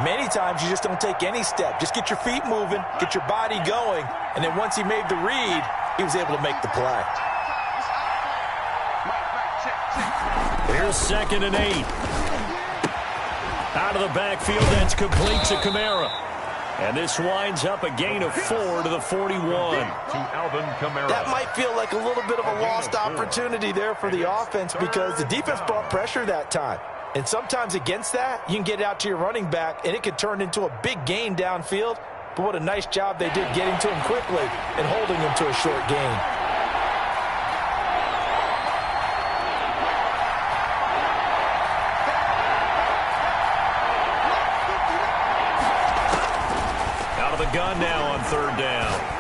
Many times you just don't take any step. Just get your feet moving, get your body going, and then once he made the read, he was able to make the play. Here's 2nd and 8. Out of the backfield, that's complete to Kamara. And this winds up a gain of 4 to the 41. To Alvin Kamara. That might feel like a little bit of a lost opportunity there for the offense because the defense brought pressure that time. And sometimes against that, you can get it out to your running back, and it could turn into a big gain downfield. But what a nice job they did getting to him quickly and holding him to a short gain. Out of the gun now on 3rd down.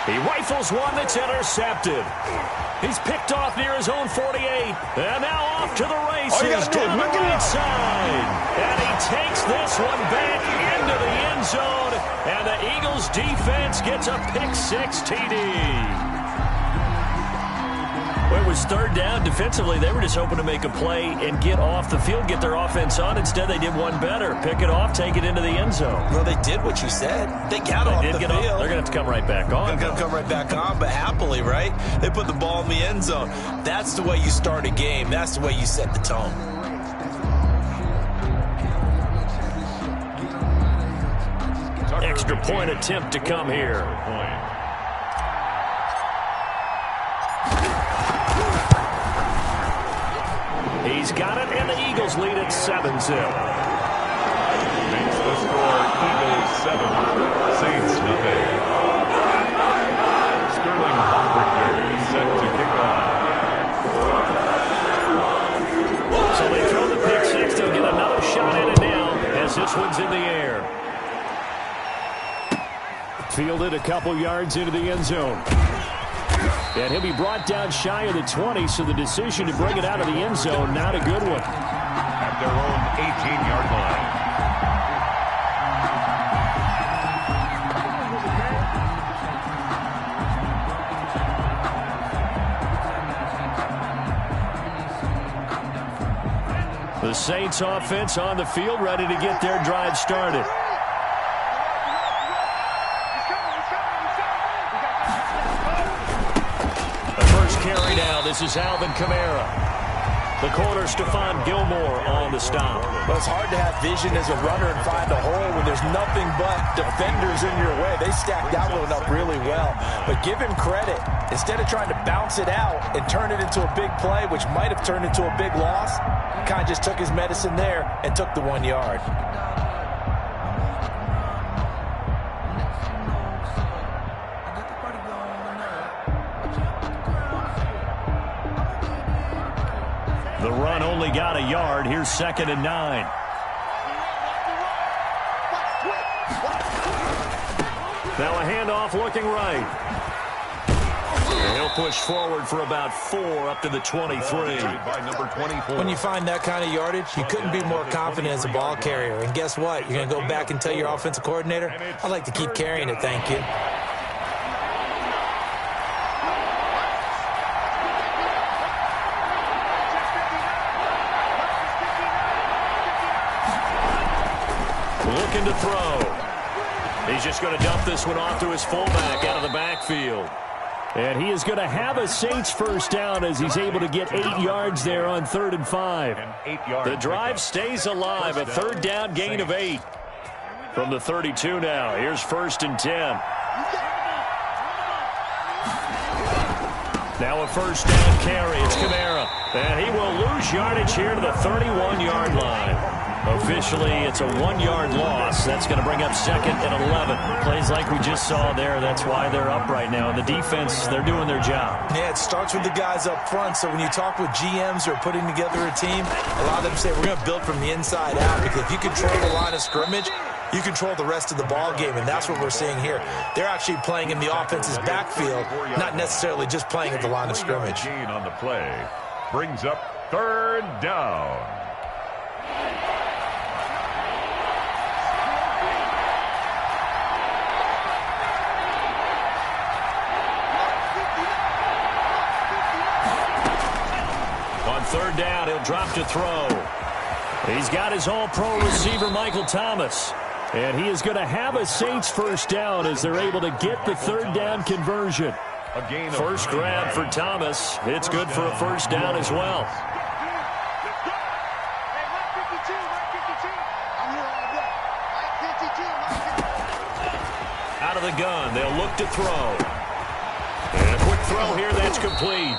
He rifles one that's intercepted. He's picked off near his own 48. And now off to the races down the right side. And he takes this one back into the end zone. And the Eagles defense gets a pick-6 TD. Well, it was 3rd down. Defensively, they were just hoping to make a play and get off the field, get their offense on. Instead, they did one better. Pick it off, take it into the end zone. Well, they did what you said. They got off the field. They're going to have to come right back on. They're going to come right back on, but happily, right? They put the ball in the end zone. That's the way you start a game. That's the way you set the tone. Extra point attempt to come here. He's got it, and the Eagles lead at 7-0. Makes the score Eagles 7, Saints nothing. Sterling Hoffrichter is set to kick off. So they throw the pick-6. They'll get another shot at it now as this one's in the air. Fielded a couple yards into the end zone. And he'll be brought down shy of the 20, so the decision to bring it out of the end zone, not a good one. At their own 18-yard line. The Saints offense on the field, ready to get their drive started. Carry now. This is Alvin Kamara. The corner, Stephon Gilmore, on the stop. Well, it's hard to have vision as a runner and find a hole when there's nothing but defenders in your way. They stacked that one up really well. But give him credit. Instead of trying to bounce it out and turn it into a big play, which might have turned into a big loss, kind of just took his medicine there and took the 1 yard. The run only got a yard. Here's 2nd and 9. Now a handoff looking right. And he'll push forward for about 4 up to the 23. By number 24. When you find that kind of yardage, you couldn't be more confident as a ball carrier. And guess what? You're going to go back and tell your offensive coordinator, I'd like to keep carrying it, thank you. Looking to throw. He's just going to dump this one off to his fullback out of the backfield. And he is going to have a Saints first down as he's able to get 8 yards there on 3rd and 5. The drive stays alive. A 3rd down gain of 8. From the 32 now. Here's 1st and 10. Now a 1st down carry. It's Kamara. And he will lose yardage here to the 31-yard line. Officially, it's a 1-yard loss. That's going to bring up 2nd and 11. Plays like we just saw there. That's why they're up right now. And the defense, they're doing their job. Yeah, it starts with the guys up front. So when you talk with GMs who are putting together a team, a lot of them say we're going to build from the inside out. Because if you control the line of scrimmage, you control the rest of the ball game. And that's what we're seeing here. They're actually playing in the offense's backfield, not necessarily just playing at the line of scrimmage. Gain on the play brings up 3rd down. On 3rd down, he'll drop to throw. He's got his all-pro receiver, Michael Thomas. And he is going to have a Saints first down as they're able to get the third down conversion. First grab for Thomas. It's good for a first down as well. Out of the gun, they'll look to throw. And a quick throw here, that's complete.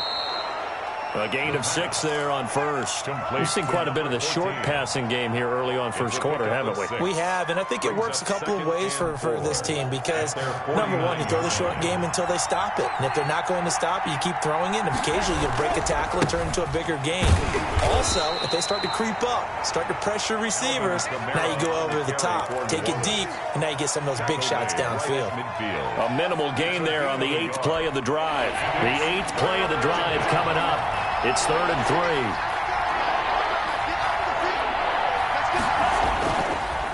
A gain of 6 there on first. We've seen quite a bit of the short passing game here early on first quarter, haven't we? We have, and I think it works a couple of ways for this team because, number one, you throw the short game until they stop it. And if they're not going to stop it, you keep throwing it, and occasionally you'll break a tackle and turn it into a bigger game. Also, if they start to creep up, start to pressure receivers, now you go over the top, take it deep, and now you get some of those big shots downfield. A minimal gain there on the 8th play of the drive. The 8th play of the drive coming up. It's 3rd and 3.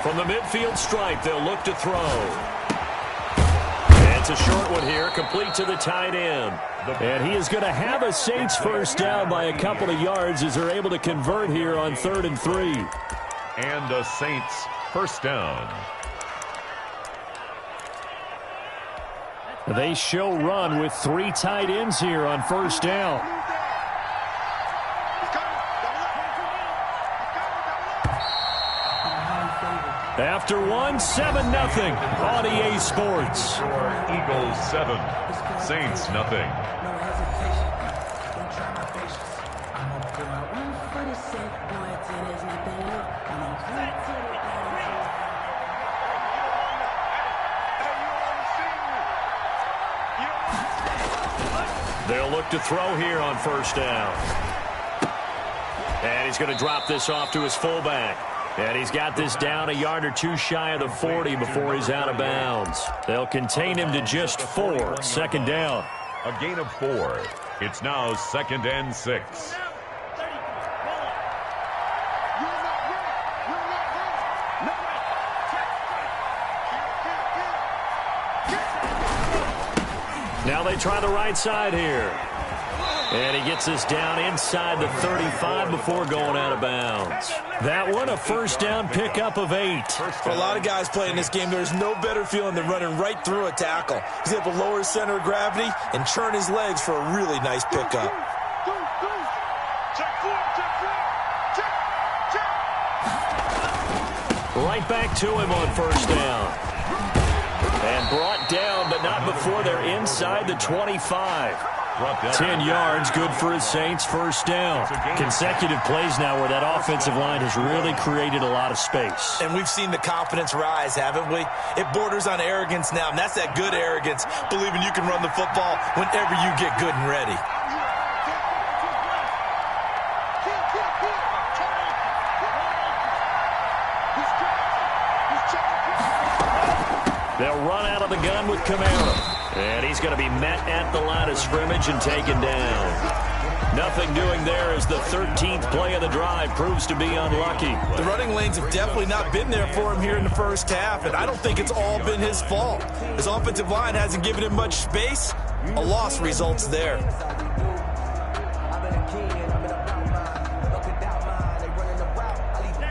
From the midfield stripe, they'll look to throw. And it's a short one here, complete to the tight end. And he is going to have a Saints first down by a couple of yards as they're able to convert here on 3rd and 3. And a Saints first down. They show run with 3 tight ends here on first down. After 1, 7-0 on EA Sports. Eagles 7, Saints nothing. They'll look to throw here on first down. And he's going to drop this off to his fullback. And he's got this down a yard or 2 shy of the 40 before he's out of bounds. They'll contain him to just 4. Second down. A gain of 4. It's now 2nd and 6. Now they try the right side here. And he gets us down inside the 35 before going out of bounds. That one, a first down pickup of 8. For a lot of guys playing this game, there's no better feeling than running right through a tackle. He's able to lower his center of gravity and churn his legs for a really nice pickup. Right back to him on first down. And brought down, but not before they're inside the 25. 10 yards, good for his Saints first down. Consecutive plays now where that offensive line has really created a lot of space. And we've seen the confidence rise, haven't we? It borders on arrogance now, and that's that good arrogance, believing you can run the football whenever you get good and ready. They'll run out of the gun with Kamara. And he's going to be met at the line of scrimmage and taken down. Nothing doing there as the 13th play of the drive proves to be unlucky. The running lanes have definitely not been there for him here in the first half, and I don't think it's all been his fault. His offensive line hasn't given him much space. A loss results there.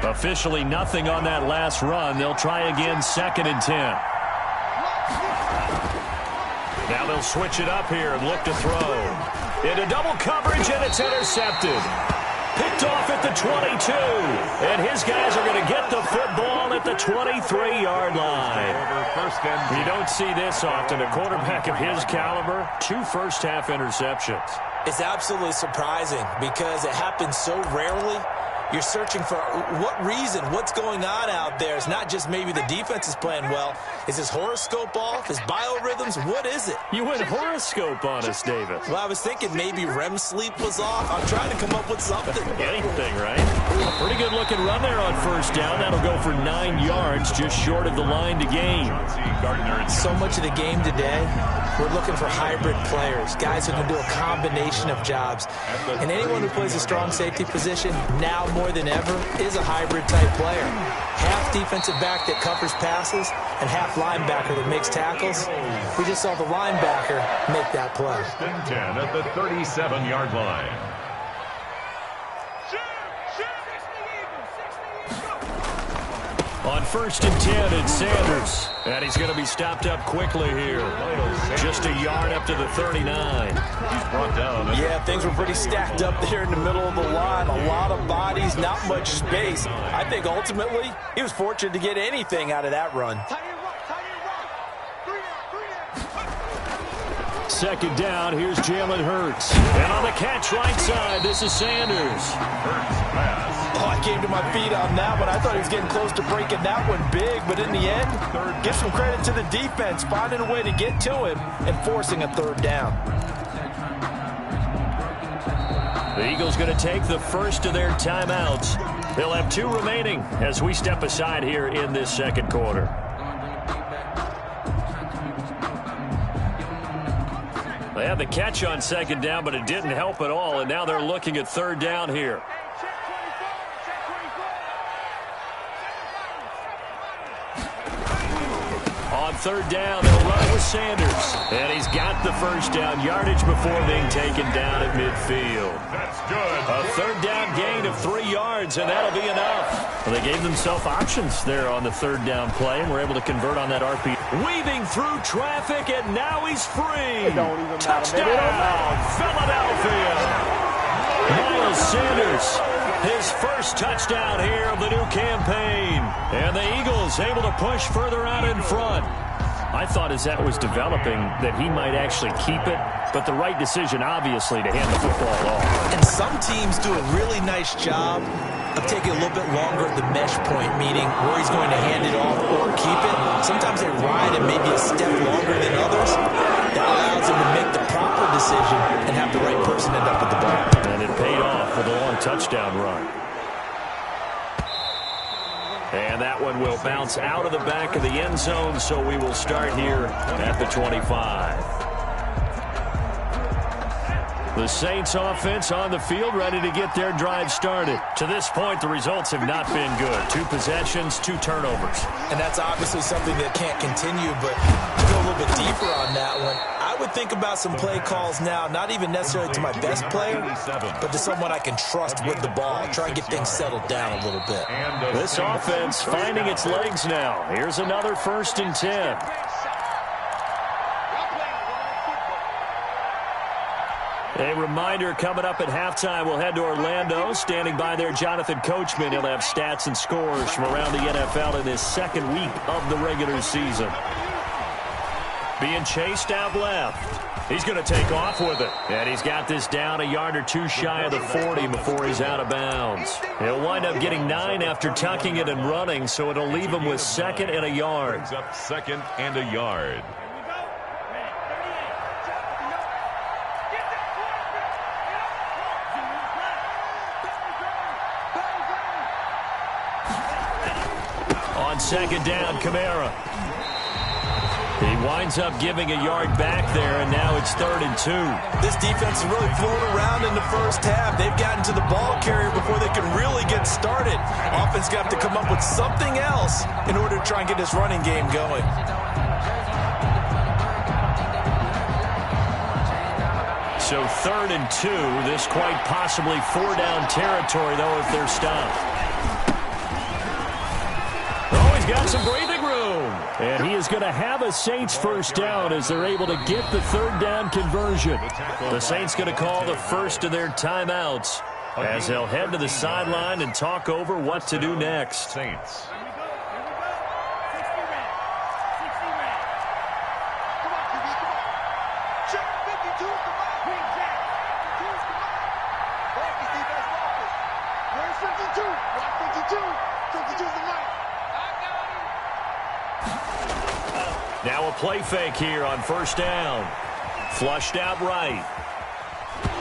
Officially nothing on that last run. They'll try again 2nd and 10. Now they'll switch it up here and look to throw. Into double coverage, and it's intercepted. Picked off at the 22. And his guys are going to get the football at the 23-yard line. You don't see this often. A quarterback of his caliber, 2 first-half interceptions. It's absolutely surprising because it happens so rarely. You're searching for what reason, what's going on out there. It's not just maybe the defense is playing well. Is his horoscope off? His biorhythms? What is it? You went horoscope on us, David. Well, I was thinking maybe REM sleep was off. I'm trying to come up with something. Anything, right? A pretty good-looking run there on first down. That'll go for 9 yards, just short of the line to gain. So much of the game today, we're looking for hybrid players, guys who can do a combination of jobs. And anyone who plays a strong safety position now more than ever is a hybrid type player. Half defensive back that covers passes and half linebacker that makes tackles. We just saw the linebacker make that play. 10 at the 37-yard line. On 1st and 10, it's Sanders. And he's going to be stopped up quickly here. Just a yard up to the 39. He's brought down. Yeah, things were pretty stacked up there in the middle of the line. A lot of bodies, not much space. I think ultimately he was fortunate to get anything out of that run. 2nd down, here's Jalen Hurts. And on the catch right side, this is Sanders. Hurts pass. Oh, I came to my feet on that one. I thought he was getting close to breaking that one big, but in the end, give some credit to the defense, finding a way to get to him and forcing a 3rd down. The Eagles going to take the first of their timeouts. They'll have 2 remaining as we step aside here in this 2nd quarter. They had the catch on 2nd down, but it didn't help at all, and now they're looking at 3rd down here. On 3rd down, they'll run it with Sanders. And he's got the 1st down yardage before being taken down at midfield. That's good. A 3rd down gain of 3 yards, and that'll be enough. Well, they gave themselves options there on the 3rd down play, and were able to convert on that RP. Weaving through traffic, and now he's free. Touchdown, Philadelphia. Miles Sanders, his first touchdown here of the new campaign. And the Eagles able to push further out in front. I thought as that was developing that he might actually keep it, but the right decision, obviously, to hand the football off. And some teams do a really nice job of taking a little bit longer at the mesh point, meaning where he's going to hand it off or keep it. Sometimes they ride it maybe a step longer than others. That allows him to make the proper decision and have the right person end up with the ball. And it paid off with a long touchdown run. And that one will bounce out of the back of the end zone, so we will start here at the 25. The Saints offense on the field, ready to get their drive started. To this point, the results have not been good. 2 possessions, 2 turnovers. And that's obviously something that can't continue, but to go a little bit deeper on that one, I would think about some play calls now, not even necessarily to my best player, but to someone I can trust with the ball. Try and get things settled down a little bit. This offense finding its legs now. Here's another 1st and 10. A reminder, coming up at halftime, we'll head to Orlando. Standing by there, Jonathan Coachman. He'll have stats and scores from around the NFL in his 2nd week of the regular season. Being chased out left. He's going to take off with it. And he's got this down a yard or 2 shy of the 40 before he's out of bounds. He'll wind up getting 9 after tucking it and running, so it'll leave him with 2nd and a yard. Brings up 2nd and a yard. On 2nd down, Kamara. He winds up giving a yard back there, and now it's 3rd and 2. This defense has really flown around in the first half. They've gotten to the ball carrier before they can really get started. Offense got to come up with something else in order to try and get this running game going. So 3rd and 2. This quite possibly 4-down territory, though, if they're stopped. Got some breathing room. And he is going to have a Saints 1st down as they're able to get the 3rd down conversion. The Saints going to call the first of their timeouts as they'll head to the sideline and talk over what to do next. Saints. Now a play fake here on 1st down. Flushed out right.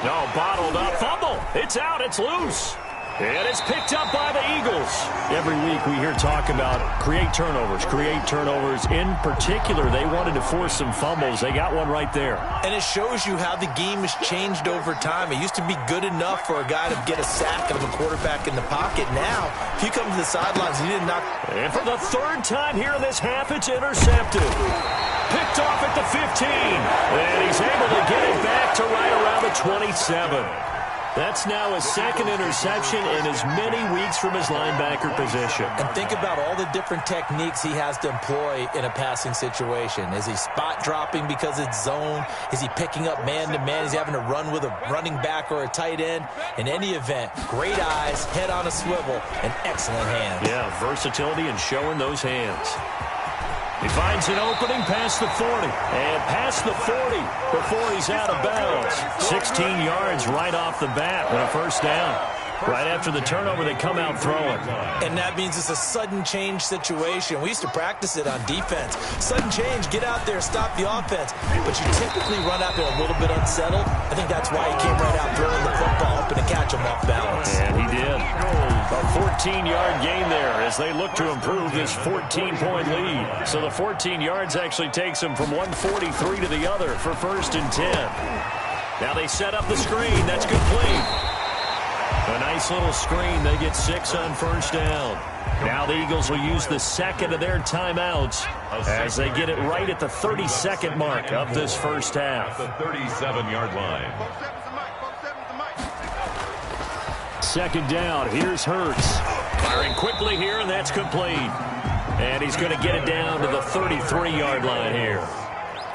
No, bottled up. Fumble. It's out. It's loose. And it's picked up by the Eagles. Every week we hear talk about create turnovers. In particular, they wanted to force some fumbles. They got one right there. And it shows you how the game has changed over time. It used to be good enough for a guy to get a sack of a quarterback in the pocket. Now, if you come to the sidelines, you didn't knock. And for the 3rd time here in this half, it's intercepted. Picked off at the 15. And he's able to get it back to right around the 27. That's now his second interception in as many weeks from his linebacker position. And think about all the different techniques he has to employ in a passing situation. Is he spot dropping because it's zone? Is he picking up man-to-man? Is he having to run with a running back or a tight end? In any event, great eyes, head on a swivel, and excellent hands. Yeah, versatility and showing those hands. He finds an opening past the 40 and past the 40 before he's out of bounds. 16 yards right off the bat and a first down. Right after the turnover, they come out throwing. And that means it's a sudden change situation. We used to practice it on defense. Sudden change, get out there, stop the offense. But you typically run out there a little bit unsettled. I think that's why he came right out throwing the football, hoping to catch him off balance. And he did. A 14-yard gain there as they look to improve this 14-point lead. So the 14 yards actually takes them from 143 to the other for 1st and 10. Now they set up the screen. That's complete. A nice little screen. They get 6 on first down. Now the Eagles will use the second of their timeouts as they get it right at the 32nd mark of this first half. The 37-yard line. Second down. Here's Hurts. Firing quickly here, and that's complete. And he's going to get it down to the 33-yard line here.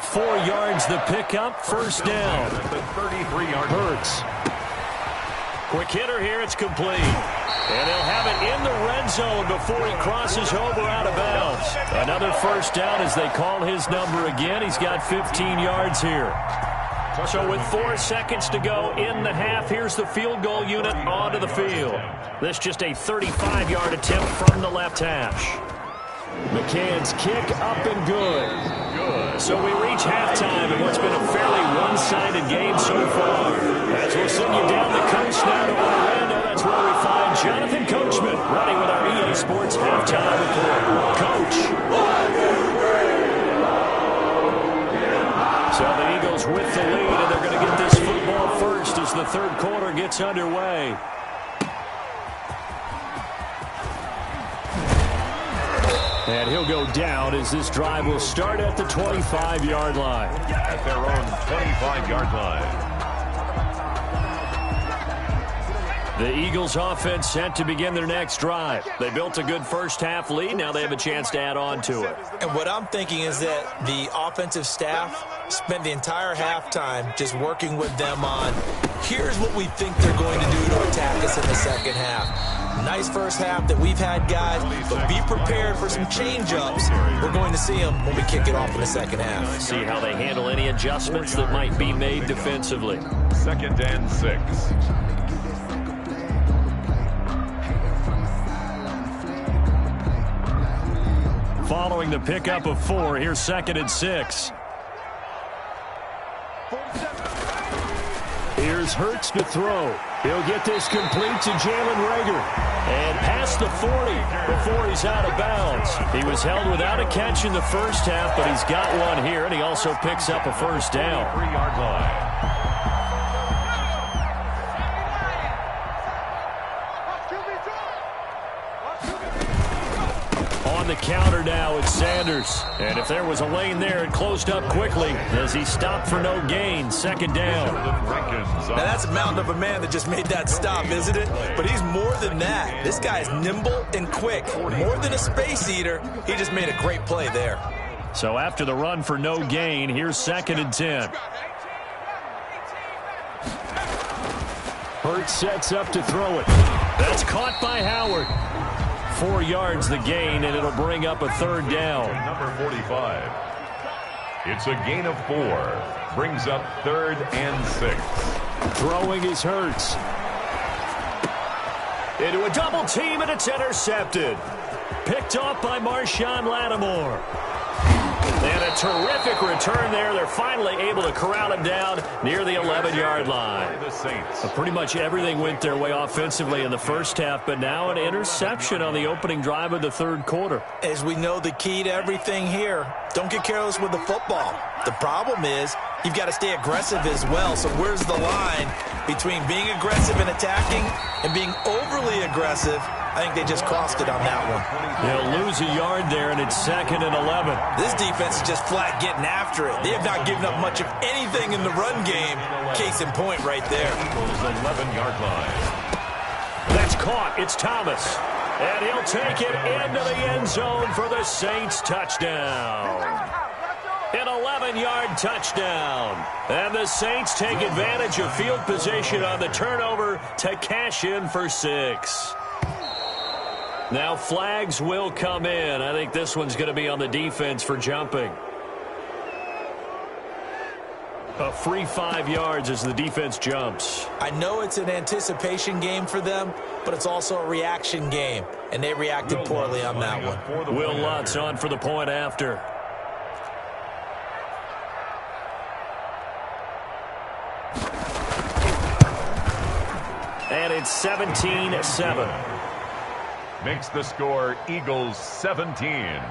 4 yards the pickup. First down. The 33-yard Hurts. Quick hitter here. It's complete. And they'll have it in the red zone before he crosses over out of bounds. Another first down as they call his number again. He's got 15 yards here. So with 4 seconds to go in the half, here's the field goal unit onto the field. This just a 35-yard attempt from the left hash. McCann's kick up and good. So we reach halftime in what's been a fairly one-sided game so far. As we'll send you down the coast now to Orlando, that's where we find Jonathan Coachman running with our EA Sports halftime report. Coach. So the Eagles with the lead, and they're going to get this football first as the third quarter gets underway. And he'll go down as this drive will start at the 25-yard line. At their own 25-yard line. The Eagles offense set to begin their next drive. They built a good first half lead. Now they have a chance to add on to it. And what I'm thinking is that the offensive staff spent the entire halftime just working with them on, here's what we think they're going to do to attack us in the second half. Nice first half that we've had, guys, but be prepared for some change-ups. We're going to see them when we kick it off in the second half. See how they handle any adjustments that might be made defensively. 2nd and 6. Following the pickup of 4, here's 2nd and 6. Here's Hurts to throw. He'll get this complete to Jalen Reagor. And past the 40 before he's out of bounds. He was held without a catch in the first half, but he's got one here, and he also picks up a first down. 3-yard line. On the counter now, it's Sanders. And if there was a lane there, it closed up quickly as he stopped for no gain. 2nd down. Now that's a mountain of a man that just made that stop, isn't it? But he's more than that. This guy's nimble and quick. More than a space eater, he just made a great play there. So after the run for no gain, here's 2nd and 10. Hurts sets up to throw it. That's caught by Howard. 4 yards the gain, and it'll bring up a third down. Number 45. It's a gain of 4. Brings up 3rd and 6. Throwing is Hurts. Into a double team, and it's intercepted. Picked off by Marshawn Lattimore. And a terrific return there. They're finally able to corral him down near the 11-yard line. The Saints. Pretty much everything went their way offensively in the first half, but now an interception on the opening drive of the third quarter. As we know, the key to everything here, don't get careless with the football. The problem is you've got to stay aggressive as well. So where's the line between being aggressive and attacking and being overly aggressive I think they just crossed it on that one. They'll lose a yard there, and it's 2nd and 11. This defense is just flat getting after it. They have not given up much of anything in the run game. Case in point right there. 11-yard line. That's caught. It's Thomas. And he'll take it into the end zone for the Saints touchdown. An 11-yard touchdown. And the Saints take advantage of field position on the turnover to cash in for 6. Now flags will come in. I think this one's going to be on the defense for jumping. A free 5 yards as the defense jumps. I know it's an anticipation game for them, but it's also a reaction game, and they reacted poorly on that one. Will Lutz on for the point after. And it's 17-7. Makes the score Eagles 17,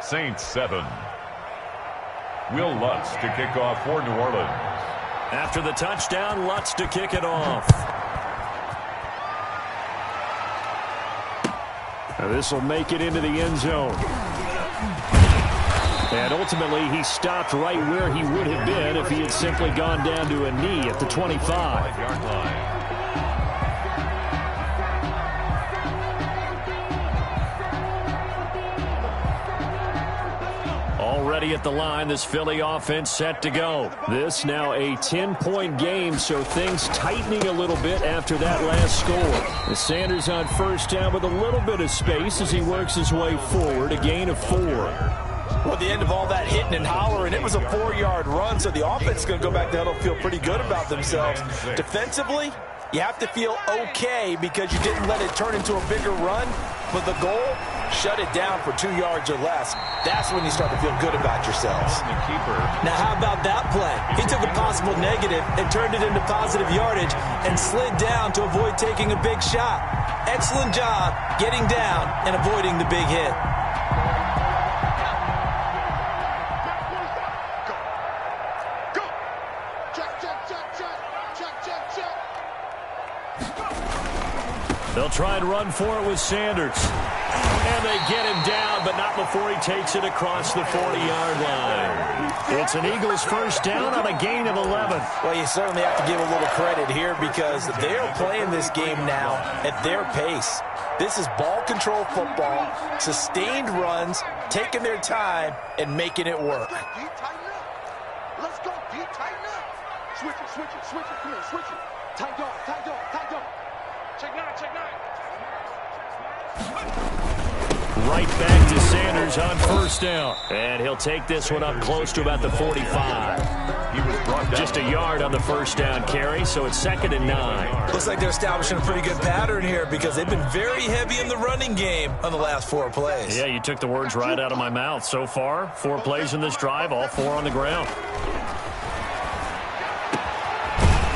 Saints 7. Will Lutz to kick off for New Orleans. After the touchdown, Lutz to kick it off. This will make it into the end zone. And ultimately, he stopped right where he would have been if he had simply gone down to a knee at the 25-yard line. Already at the line, this Philly offense set to go. This now a 10-point game, so things tightening a little bit after that last score. The Sanders on first down with a little bit of space as he works his way forward, a gain of 4. Well, at the end of all that hitting and hollering, it was a 4-yard run, so the offense is going to go back down and feel pretty good about themselves. Defensively, you have to feel okay because you didn't let it turn into a bigger run, but the goal, shut it down for 2 yards or less. That's when you start to feel good about yourselves. Now, how about that play? He took a possible negative and turned it into positive yardage and slid down to avoid taking a big shot. Excellent job getting down and avoiding the big hit. They'll try and run for it with Sanders. And they get him down, but not before he takes it across the 40-yard line. It's an Eagles first down on a gain of 11. Well, you certainly have to give a little credit here because they're playing this game now at their pace. This is ball control football, sustained runs, taking their time, and making it work. Let's go, D, tighten up. Switch it, come here, switch it. Tight dog. Check nine. Right back to Sanders on first down. And he'll take this one up close to about the 45. He was brought down. Just a yard on the first down carry, so it's 2nd and 9. Looks like they're establishing a pretty good pattern here because they've been very heavy in the running game on the last 4 plays. Yeah, you took the words right out of my mouth. So far, 4 plays in this drive, all 4 on the ground.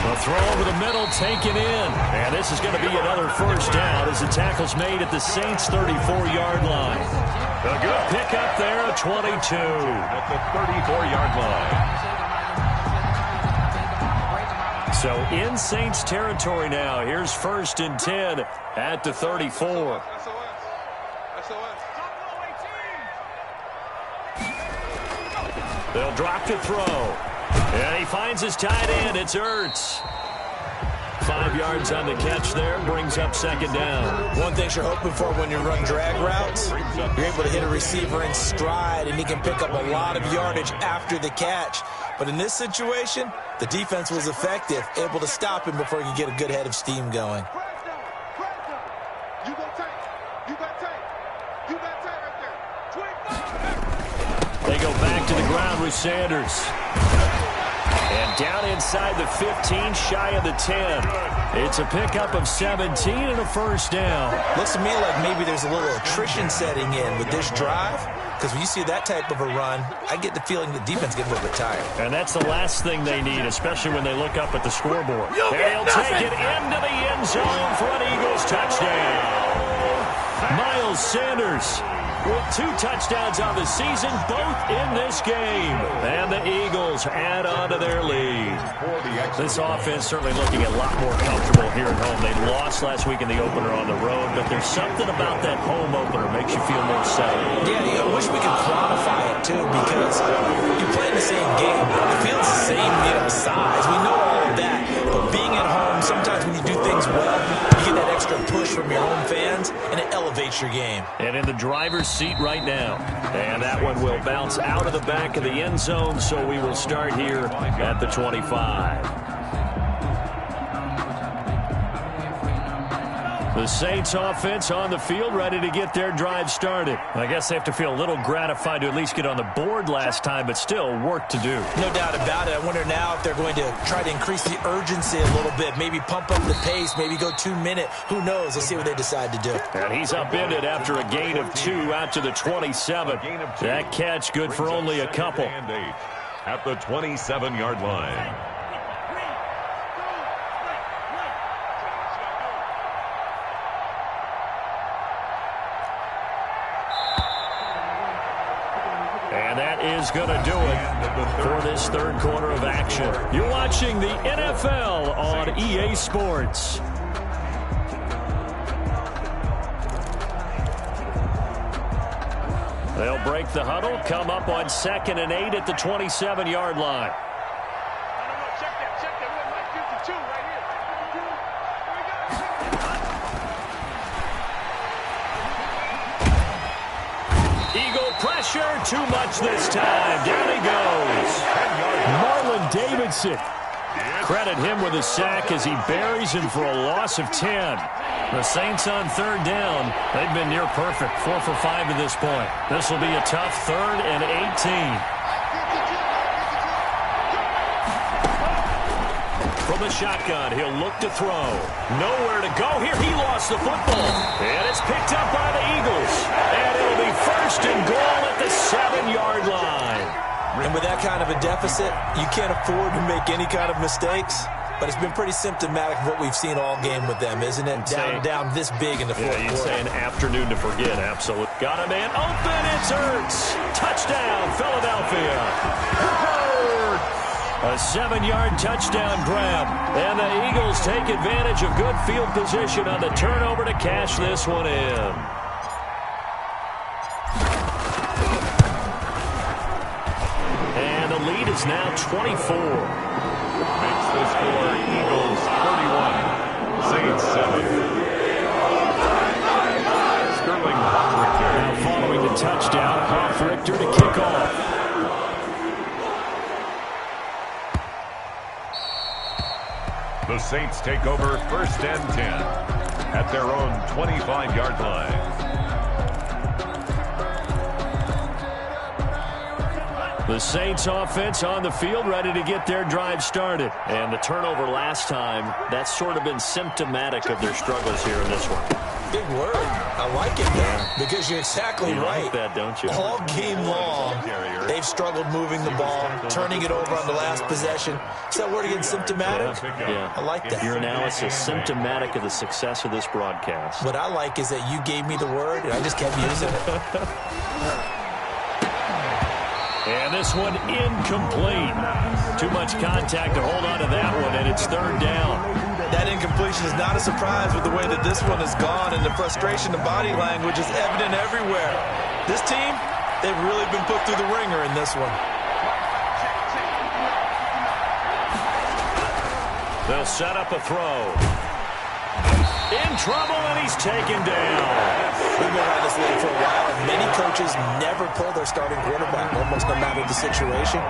A throw over the middle, taken in. And this is going to be another first down as the tackle's made at the Saints' 34-yard line. A good pickup there at 22. At the 34-yard line. So in Saints territory now. Here's 1st and 10 at the 34. They'll drop to throw. And he finds his tight end. It's Ertz. 5 yards on the catch there. Brings up 2nd down. One thing you're hoping for when you run drag routes, you're able to hit a receiver in stride, and he can pick up a lot of yardage after the catch. But in this situation, the defense was effective, able to stop him before he could get a good head of steam going. They go back to the ground with Sanders. And down inside the 15, shy of the 10. It's a pickup of 17 and a first down. Looks to me like maybe there's a little attrition setting in with this drive, because when you see that type of a run, I get the feeling the defense gets a little bit tired. And that's the last thing they need, especially when they look up at the scoreboard. They'll take it into the end zone for an Eagles touchdown. Miles Sanders with 2 touchdowns on the season, both in this game. And the Eagles add on to their lead. This offense certainly looking a lot more comfortable here at home. They lost last week in the opener on the road, but there's something about that home opener makes you feel more settled. Yeah, I wish we could quantify it, too, because you're playing the same game. The field's the same, size. We know all of that. But being at home, sometimes when you do things well, you get that extra push from your home fans, and it elevates your game. And in the driver's seat right now. And that one will bounce out of the back of the end zone, so we will start here at the 25. The Saints offense on the field, ready to get their drive started. I guess they have to feel a little gratified to at least get on the board last time, but still work to do. No doubt about it. I wonder now if they're going to try to increase the urgency a little bit, maybe pump up the pace, maybe go 2-minute. Who knows? Let's see what they decide to do. And he's upended after a gain of 2 out to the 27. That catch good for only a couple. At the 27-yard line. And that is going to do it for this third quarter of action. You're watching the NFL on EA Sports. They'll break the huddle, come up on 2nd and 8 at the 27-yard line. Pressure, too much this time. Down he goes. Marlon Davidson. Credit him with a sack as he buries him for a loss of 10. The Saints on 3rd down. They've been near perfect, 4 for 5 to this point. This will be a tough 3rd and 18. From the shotgun, he'll look to throw. Nowhere to go here. He lost the football. And it's picked up by the Eagles. And it'll be 1st and goal at the 7-yard line. And with that kind of a deficit, you can't afford to make any kind of mistakes. But it's been pretty symptomatic of what we've seen all game with them, isn't it? Down this big in the fourth quarter. You'd say an afternoon to forget, absolutely. Got a man open, it's Ertz. Touchdown, Philadelphia. A 7-yard touchdown grab. And the Eagles take advantage of good field position on the turnover to cash this one in. And the lead is now 24. Makes the score Eagles 31, Saints 7. Sterling Hofrichter. Now following the touchdown, Hofrichter to kick off. The Saints take over 1st and 10 at their own 25-yard line. The Saints offense on the field, ready to get their drive started. And the turnover last time, that's sort of been symptomatic of their struggles here in this one. Big word. I like it, though, because you're exactly right. Like that, don't you? All game long, they've struggled moving the ball, turning it over on the last possession. Is that word again, symptomatic? Yeah. I like that. Your analysis, symptomatic of the success of this broadcast. What I like is that you gave me the word, and I just kept using it. And this one incomplete. Too much contact to hold on to that one, and it's 3rd down. That incompletion is not a surprise with the way that this one has gone, and the frustration, the body language is evident everywhere. This team, they've really been put through the ringer in this one. They'll set up a throw. In trouble, and he's taken down. We've been around this league for a while, and many coaches never pull their starting quarterback, almost no matter the situation.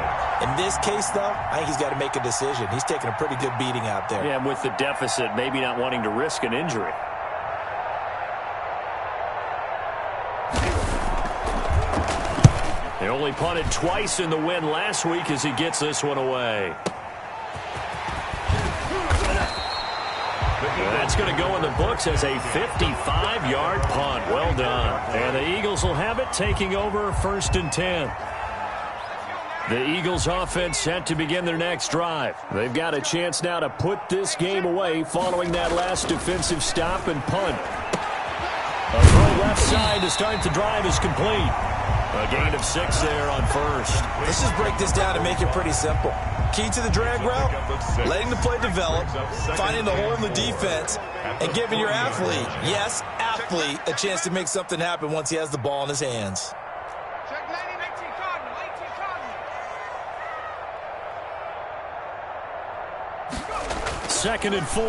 In this case, though, I think he's got to make a decision. He's taking a pretty good beating out there. Yeah, with the deficit, maybe not wanting to risk an injury. They only punted twice in the win last week as he gets this one away. That's going to go in the books as a 55-yard punt. Well done. And the Eagles will have it, taking over 1st and 10. The Eagles offense set to begin their next drive. They've got a chance now to put this game away following that last defensive stop and punt. A throw left side to start the drive is complete. A gain of 6 there on first. Let's just break this down and make it pretty simple. Key to the drag route, letting the play develop, finding the hole in the defense, and giving your athlete, yes, athlete, a chance to make something happen once he has the ball in his hands. Second and 4.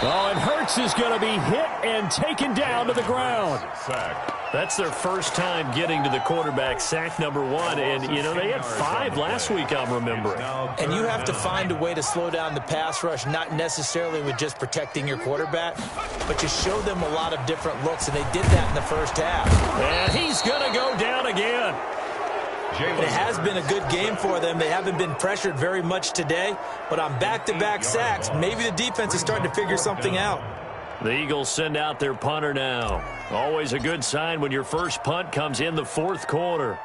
Oh, and Hurts is going to be hit and taken down to the ground. That's their first time getting to the quarterback, sack number 1. And, you know, they had 5 last week, I'm remembering. And you have to find a way to slow down the pass rush, not necessarily with just protecting your quarterback, but you show them a lot of different looks, and they did that in the first half. And he's going to go down again. It has been a good game for them. They haven't been pressured very much today, but on back-to-back sacks, maybe the defense is starting to figure something out. The Eagles send out their punter now. Always a good sign when your first punt comes in the fourth quarter.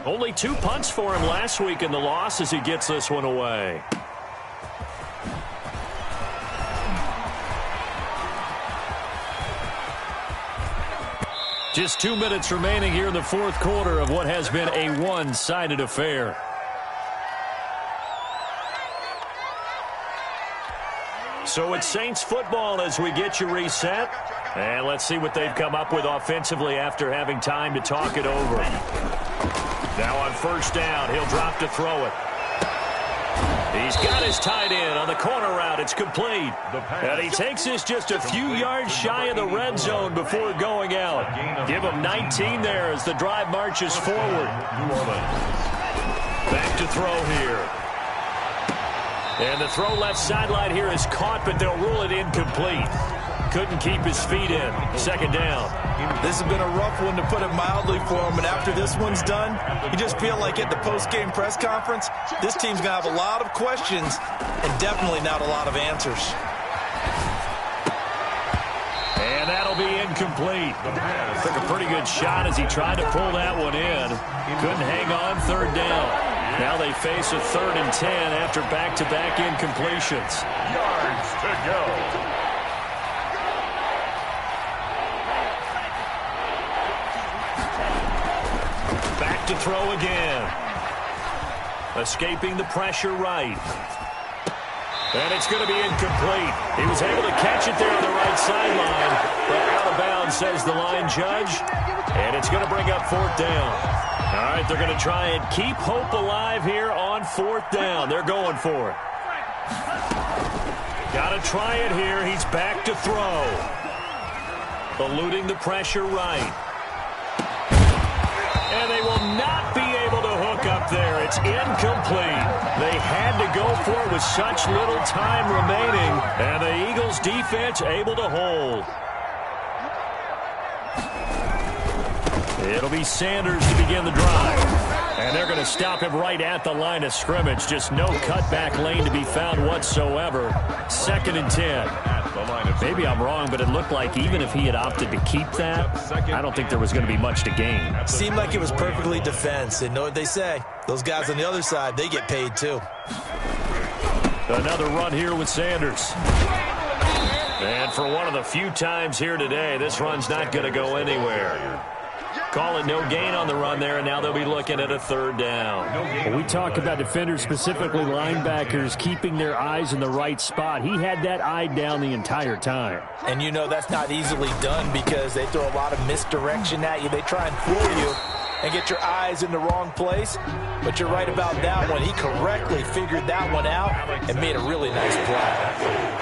Only 2 punts for him last week in the loss as he gets this one away. Just 2 minutes remaining here in the fourth quarter of what has been a one-sided affair. So it's Saints football as we get you reset. And let's see what they've come up with offensively after having time to talk it over. Now on first down, he'll drop to throw it. He's got his tight end on the corner route. It's complete. And he takes this just a few yards shy of the red zone before going out. Give him 19 there as the drive marches forward. Back to throw here. And the throw left sideline here is caught, but they'll rule it incomplete. Couldn't keep his feet in. Second down. This has been a rough one, to put it mildly, for him. And after this one's done, you just feel like at the post-game press conference, this team's going to have a lot of questions and definitely not a lot of answers. And that'll be incomplete. Took a pretty good shot as he tried to pull that one in. Couldn't hang on. Third down. Now they face a 3rd and 10 after back-to-back incompletions. Yards to go. Back to throw again. Escaping the pressure right. And it's going to be incomplete. He was able to catch it there on the right sideline, but out of bounds, says the line judge. And it's going to bring up 4th down. All right, they're going to try and keep hope alive here on 4th down. They're going for it. Got to try it here. He's back to throw. Eluding the pressure right. And they will not be able to hook up there. It's incomplete. They had to go for it with such little time remaining. And the Eagles defense able to hold. It'll be Sanders to begin the drive. And they're going to stop him right at the line of scrimmage. Just no cutback lane to be found whatsoever. 2nd and 10. Maybe I'm wrong, but it looked like even if he had opted to keep that, I don't think there was going to be much to gain. Seemed like it was perfectly defense. And know what they say? Those guys on the other side, they get paid too. Another run here with Sanders. And for one of the few times here today, this run's not going to go anywhere. Call it no gain on the run there, and now they'll be looking at a 3rd down. When we talk about defenders, specifically linebackers, keeping their eyes in the right spot, he had that eye down the entire time. And you know that's not easily done because they throw a lot of misdirection at you. They try and fool you and get your eyes in the wrong place. But you're right about that one. He correctly figured that one out and made a really nice play.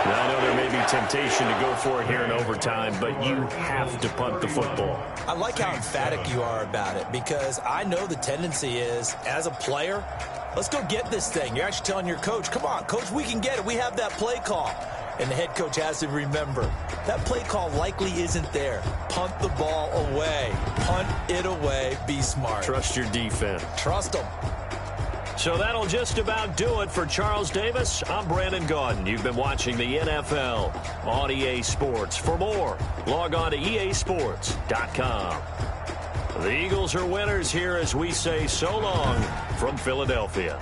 Now, I know there may be temptation to go for it here in overtime, but you have to punt the football. I like how emphatic you are about it because I know the tendency is, as a player, let's go get this thing. You're actually telling your coach, come on, coach, we can get it. We have that play call. And the head coach has to remember, that play call likely isn't there. Punt the ball away. Punt it away. Be smart. Trust your defense. Trust them. So that'll just about do it for Charles Davis. I'm Brandon Gaudin. You've been watching the NFL on EA Sports. For more, log on to easports.com. The Eagles are winners here as we say so long from Philadelphia.